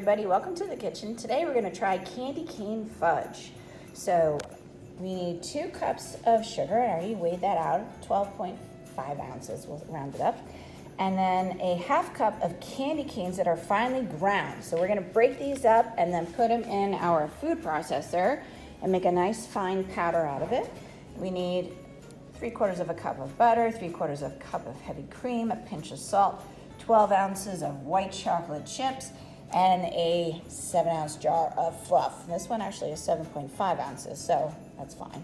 everybody, welcome to the kitchen. Today we're going to try candy cane fudge. So we need 2 cups of sugar. I already weighed that out, 12.5 ounces, we'll round it up. And then a ½ cup of candy canes that are finely ground. So we're going to break these up and then put them in our food processor and make a nice fine powder out of it. We need 3/4 of a cup of butter, 3/4 of a cup of heavy cream, a pinch of salt, 12 ounces of white chocolate chips, and a 7-ounce jar of fluff. This one actually is 7.5 ounces, so that's fine.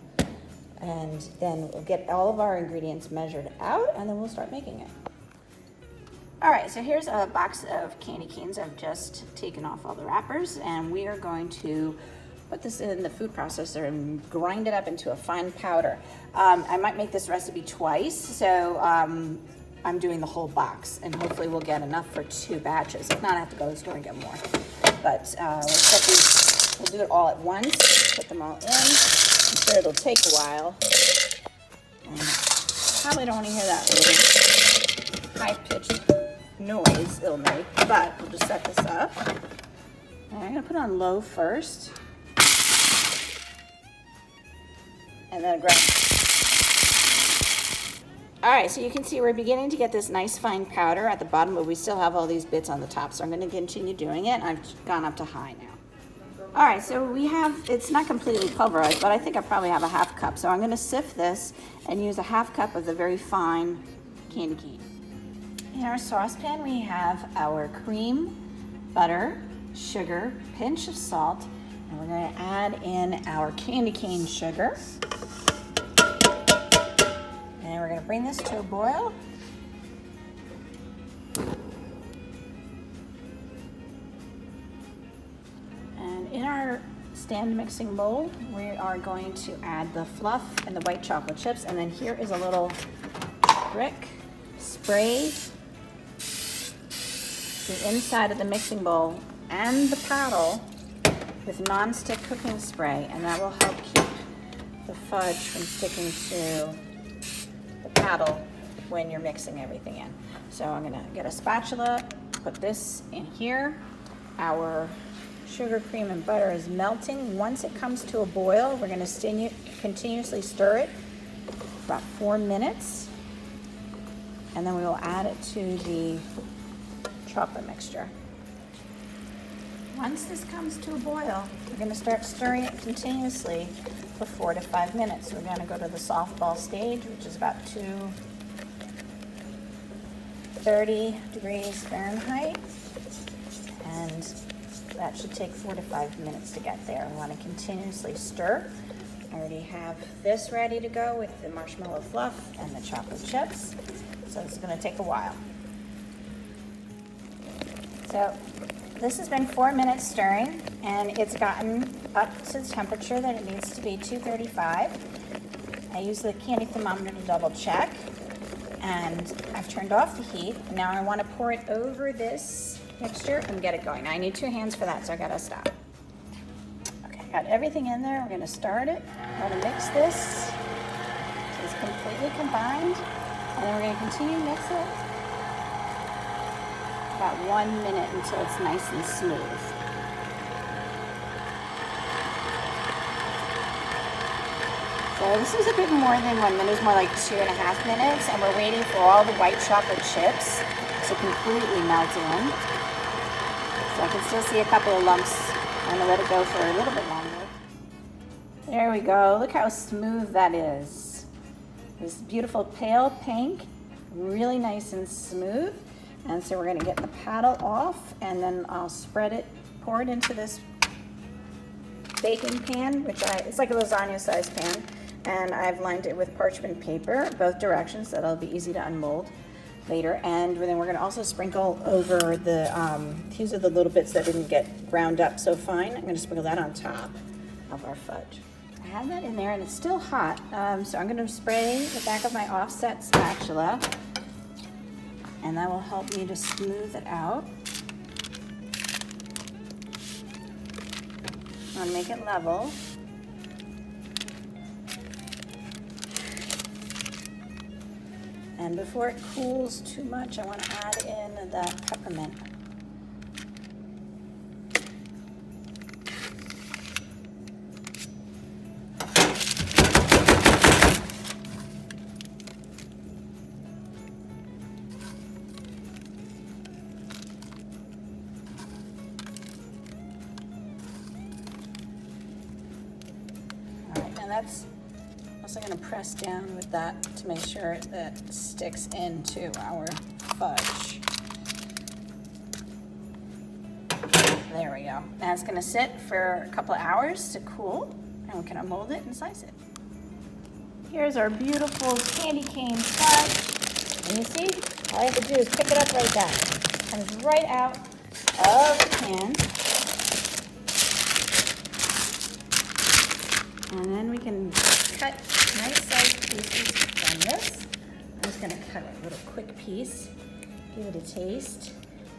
And then we'll get all of our ingredients measured out, and then we'll start making it. All right, so here's a box of candy canes. I've just taken off all the wrappers, and we are going to put this in the food processor and grind it up into a fine powder. I might make this recipe twice, so I'm doing the whole box, and hopefully we'll get enough for 2 batches. If not, I have to go to the store and get more. But we'll do it all at once, put them all in. I'm sure it'll take a while. And probably don't want to hear that really high-pitched noise it'll make, but we'll just set this up. And I'm gonna put it on low first. And then grab. All right, so you can see we're beginning to get this nice fine powder at the bottom, but we still have all these bits on the top. So I'm going to continue doing it. I've gone up to high now. All right, so we have, it's not completely pulverized, but I think I probably have a ½ cup. So I'm going to sift this and use a ½ cup of the very fine candy cane. In our saucepan, we have our cream, butter, sugar, pinch of salt, and we're going to add in our candy cane sugar. And we're going to bring this to a boil. And in our stand mixing bowl, we are going to add the fluff and the white chocolate chips. And then here is a little trick. Spray the inside of the mixing bowl and the paddle with non-stick cooking spray, and that will help keep the fudge from sticking to the paddle when you're mixing everything in. So I'm gonna get a spatula, put this in here. Our sugar, cream, and butter is melting. Once it comes to a boil, we're gonna continuously stir it for about 4 minutes, and then we will add it to the chocolate mixture. Once this comes to a boil, we're going to start stirring it continuously for 4 to 5 minutes. We're going to go to the softball stage, which is about 230 degrees Fahrenheit, and that should take 4 to 5 minutes to get there. We want to continuously stir. I already have this ready to go with the marshmallow fluff and the chocolate chips, so it's going to take a while. So this has been 4 minutes stirring, and it's gotten up to the temperature that it needs to be, 235. I use the candy thermometer to double check, and I've turned off the heat. Now I want to pour it over this mixture and get it going. Now I need 2 hands for that, so I gotta stop. Okay, got everything in there. We're gonna start it. We're gonna mix this so it's completely combined, and then we're gonna continue to mix it about 1 minute until it's nice and smooth. So this was a bit more than 1 minute, it was more like 2.5 minutes, and we're waiting for all the white chocolate chips to completely melt in. So I can still see a couple of lumps. I'm gonna let it go for a little bit longer. There we go, look how smooth that is. This beautiful pale pink, really nice and smooth. And so we're going to get the paddle off, and then I'll spread it, pour it into this baking pan, it's like a lasagna sized pan, and I've lined it with parchment paper, both directions, so that'll be easy to unmold later. And then we're going to also sprinkle over these are the little bits that didn't get ground up so fine. I'm going to sprinkle that on top of our fudge. I have that in there, and it's still hot, so I'm going to spray the back of my offset spatula, and that will help me to smooth it out. I want to make it level. And before it cools too much, I want to add in the peppermint. that's also going to press down with that to make sure that sticks into our fudge. There we go. Now it's going to sit for a couple of hours to cool, and we're going to mold it and slice it. Here's our beautiful candy cane fudge. And you see, all I have to do is pick it up like that. Comes right out of the can. And then we can cut nice sized pieces from this. I'm just going to cut a little quick piece, give it a taste.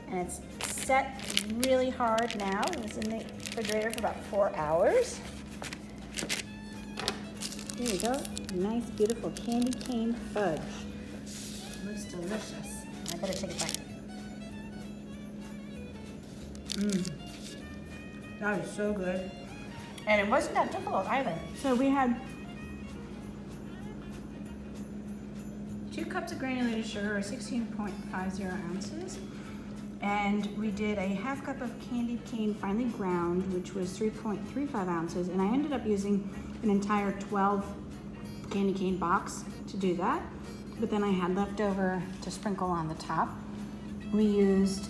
And it's set really hard now. It was in the refrigerator for about 4 hours. Here you go. Nice, beautiful candy cane fudge. Looks delicious. I better take it back. That is so good. And it wasn't that difficult either. So we had 2 cups of granulated sugar, or 16.50 ounces. And we did a half cup of candy cane finely ground, which was 3.35 ounces. And I ended up using an entire 12 candy cane box to do that. But then I had leftover to sprinkle on the top. We used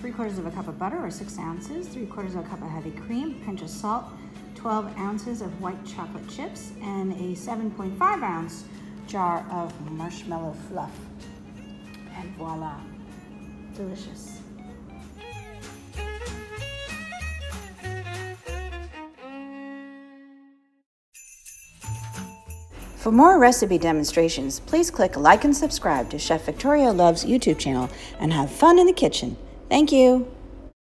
3/4 of a cup of butter, or 6 ounces, 3/4 of a cup of heavy cream, a pinch of salt, 12 ounces of white chocolate chips, and a 7.5 ounce jar of marshmallow fluff. And voila, delicious. For more recipe demonstrations, please click like and subscribe to Chef Victoria Loves YouTube channel and have fun in the kitchen. Thank you.